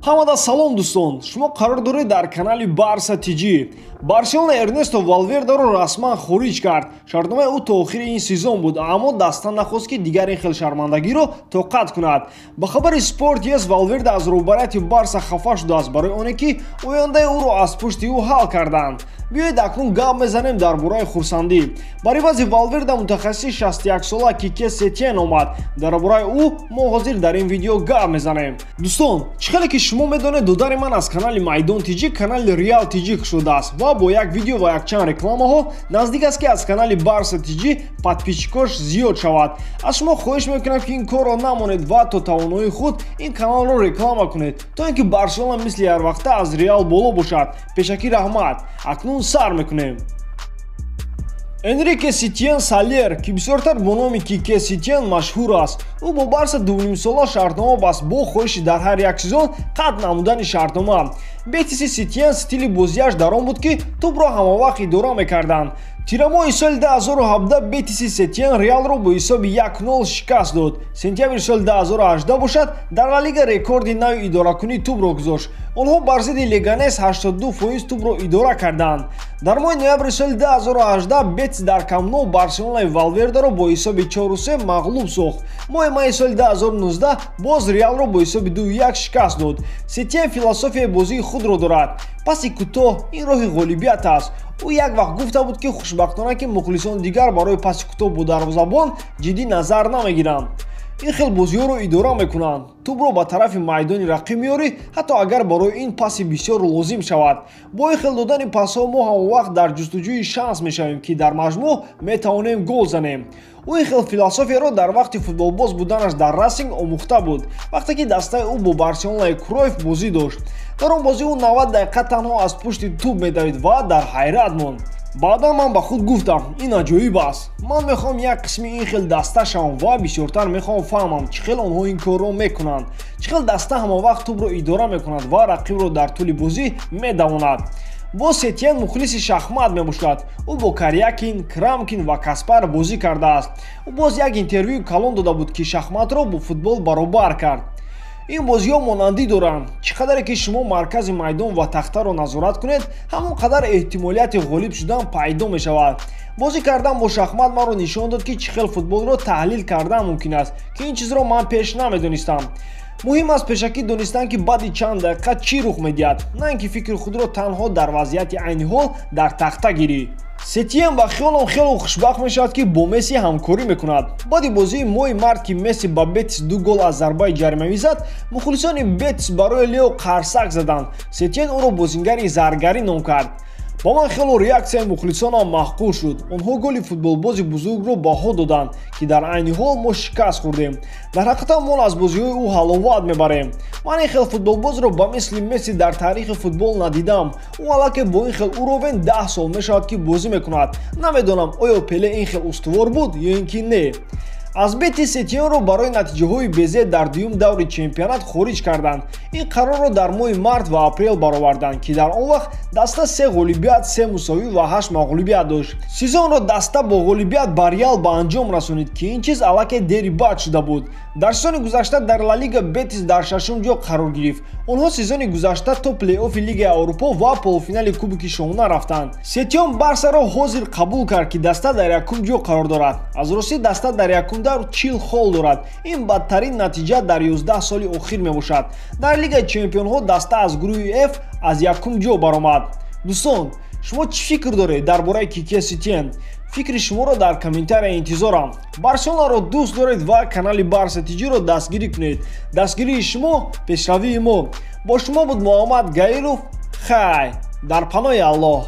Ҳамада салом дӯстон, шумо қарор доред дар канали Барса ТГ. Барселона Эрнесто Валвердеро расман хориҷ кард. Шартномаи ӯ то охири ин сезон буд, аммо дастан нахост ки дигар ин хел шармандагиро тоқат кунад. Ба хабари Sport Yes, Валверде аз рӯбарияти Барса хафа шудааст барои оне ки ояндаи ӯро аз пушти ӯ ҳал карданд. Биёед акнун гап мезанем дар бораи хурсандӣ. Бар ивази Валверде мутахассиси 61-сола Кике Сетьен омад. Дар бораи ӯ мо ҳозир дар ин видео гап мезанем. Дӯстон, чӣ хеле ки шумо медонед додани ман аз канали Майдон ТГ канали Реал ТГ шудааст ва бо як видео ва якчанд рекламаҳо наздик аст ки аз канали Барса ТГ подписчикош зиёд шавад. Аз шумо хоҳиш мекунам ки ин корро намонед ва то тавонои худ ин каналро реклама кунед, то ин ки Барселона мисли ҳарвақта аз Реал боло бошад. Пешакӣ раҳмат. Акнун сар мекунем. Энрике Сетьен Салер, ки бисёртар бо номи Кике Сетьен машҳур аст. ӯ бо Барса 2,5-сола шартнома баст бо хоҳиши дар ҳар як сезон қатъ намудани шартнома. Бетиси Сетьен стили бозиаш дар он буд ки тӯбро ҳамавақт идора мекарданд. Тирамоҳи соли 2017 Бетиси Сетьен Реалро бо ҳисоби 1-0 шикаст дод. Сентябри соли 2018 бошад, дар Ла Лига рекорди нави идоракунии тӯбро гузошт. онҳо бар зидди Леганес 82% тӯбро идора карданд. Дар моҳи ноябри соли 2018 Бетис дар Камп-Ноу Барселонаи Валвердеро бо ҳисоби 4-3 мағлуб сохт. моҳи майи соли 2019 боз Реалро бо ҳисоби 2-1 шикаст дод. Сетьен философияи бозии худро дорад. Паси кӯтоҳ ин роҳи ғолибият аст. ӯ як вақт гуфта буд ки хушбахтона ки мухлисони дигар барои паси кӯтоҳ бо дарвозабон ҷиддӣ назар намегиранд. ин хел бозиҳоро идора мекунанд. тӯбро ба тарафи майдони рақиб меёрӣ, ҳатто агар барои ин паси бисёр лозим шавад. бо ин хел додани пасҳо мо ҳамавақт дар ҷустуҷӯи шанс мешавем ки дар маҷмӯъ метавонем гол занем. ӯ ин хел философияро дар вақти футболбоз буданаш дар Расинг омӯхта буд, вақте ки дастаи ӯ бо Барселонаи Кройф бозӣ дошт. дар он бозӣ ӯ 90 дақиқа танҳо аз пушти тӯб медавид ва дар ҳайрат монд. баъдан ман ба худ гуфтам, ин аҷоиб аст. ман мехоҳам як қисми ин хел даста шавам ва бисёртар мехоҳам фаҳмам чӣ хел онҳо ин корро мекунанд, чӣ хел даста ҳамавақт тӯбро идора мекунад ва рақибро дар тӯли бозӣ медавонад. бо Сетьен мухлиси шахмат мебошад. ӯ бо Карякин, Крамкин ва Каспар бозӣ кардааст. ӯ боз як интервюи калон дода буд ки шахматро бо футбол баробар кард. ин бозиҳо монандӣ доранд. чӣ қадаре ки шумо маркази майдон ва тахтаро назорат кунед, ҳамон қадар эҳтимолияти ғолиб шудан пайдо мешавад. бозӣ кардан бо шахмат маро нишон дод ки чӣ хел футболро таҳлил кардан мумкин аст, ки ин чизро ман пеш намедонистам. муҳим аст пешакӣ донистан ки баъди чанд дақиқа чӣ рух медиҳад, на ин ки фикри худро танҳо дар вазъияти айни ҳол дар тахта гирӣ. Сетьен ба хиёлам хело хушбахт мешавад ки бо Месси ҳамкорӣ мекунад. баъди бозии моҳи март ки Месси ба Бетис 2 гол аз зарбаи ҷаримавӣ зад, мухлисони Бетис барои Лео қарсак заданд. Сетьен ӯро бозингари заргарӣ ном кард. ба ман хело реаксияи мухлисонам маъқул шуд. онҳо голи футболбози бузургро баҳо доданд ки дар айни ҳол мо шикаст хӯрдем. дар ҳақиқат мон аз бозиҳои ӯ ҳаловат мебарем. ман ин хел футболбозро ба мисли Месси дар таърихи футбол надидам. ӯ аллакай бо ин хел уровен 10 сол мешавад ки бозӣ мекунад. намедонам оё Пеле ин хел устувор буд ё ин ки не. аз Бетис Сетьенро барои натиҷаҳои безе дар дуюм даври чемпионат хориҷ карданд. ин қарорро дар моҳи март ва апрел бароварданд ки дар он вақт даста 3 ғолибият, 3 мусовӣ ва 8 мағлубият дошт. сезонро даста бо ғолибият ба Реал ба анҷом расонид ки ин чиз аллакай дери баъд шуда буд. дар сезони гузашта дар Ла Лига Бетис дар 6-ум ҷо қарор гирифт. онҳо сезони гузашта то плей-оффи Лигаи Аврупо ва полуфинали Кубоки Шоҳона рафтанд. Сетьен Барсаро ҳозир қабул кард ки даста дар 1-ум ҷо қарор дорад. аз ростӣ даста дар 1-ум давр 40 хол дорад. ин бадтарин натиҷа дар 11 соли охир мебошад. дар Лигаи Чемпионҳо даста аз гурӯҳи F аз 1-ум ҷо баромад. дӯстон, шумо чӣ фикр доред дар бораи Кике Сетьен? фикри шуморо дар комментария интизорам. Барселонаро дӯст доред ва канали Барса ТГ-ро дастгирӣ кунед. дастгирии шумо пешравии мо. бо шумо буд Муҳаммад Гаилов. хай дар паноҳи Аллоҳ.